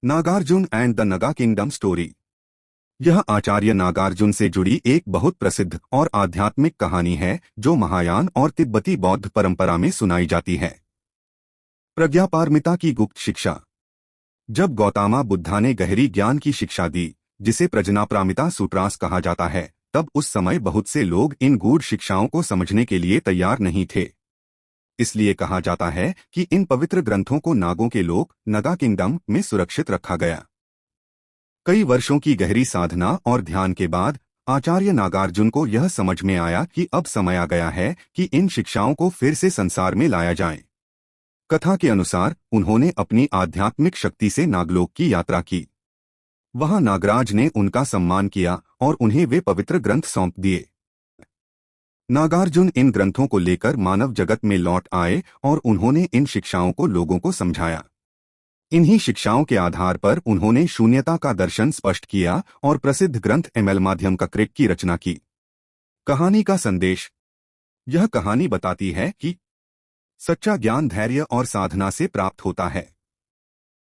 Nagarjuna and the Naga kingdom story. यह आचार्य नागार्जुन से जुड़ी एक बहुत प्रसिद्ध और आध्यात्मिक कहानी है जो महायान और तिब्बती बौद्ध परंपरा में सुनाई जाती है। प्रज्ञापारमिता की गुप्त शिक्षा। जब गौतमा बुद्धा ने गहरी ज्ञान की शिक्षा दी, जिसे प्रज्ञापारमिता सूत्रास कहा जाता है, तब उस समय बहुत से लोग इन गूढ़ शिक्षाओं को समझने के लिए तैयार नहीं थे। इसलिए कहा जाता है कि इन पवित्र ग्रंथों को नागों के लोक नगा किंगडम में सुरक्षित रखा गया। कई वर्षों की गहरी साधना और ध्यान के बाद आचार्य नागार्जुन को यह समझ में आया कि अब समय आ गया है कि इन शिक्षाओं को फिर से संसार में लाया जाए। कथा के अनुसार उन्होंने अपनी आध्यात्मिक शक्ति से नागलोक की यात्रा की। वहां नागराज ने उनका सम्मान किया और उन्हें वे पवित्र ग्रंथ सौंप दिए। नागार्जुन इन ग्रंथों को लेकर मानव जगत में लौट आए और उन्होंने इन शिक्षाओं को लोगों को समझाया। इन्हीं शिक्षाओं के आधार पर उन्होंने शून्यता का दर्शन स्पष्ट किया और प्रसिद्ध ग्रंथ एमएल माध्यम का क्रिक की रचना की। कहानी का संदेश। यह कहानी बताती है कि सच्चा ज्ञान धैर्य और साधना से प्राप्त होता है।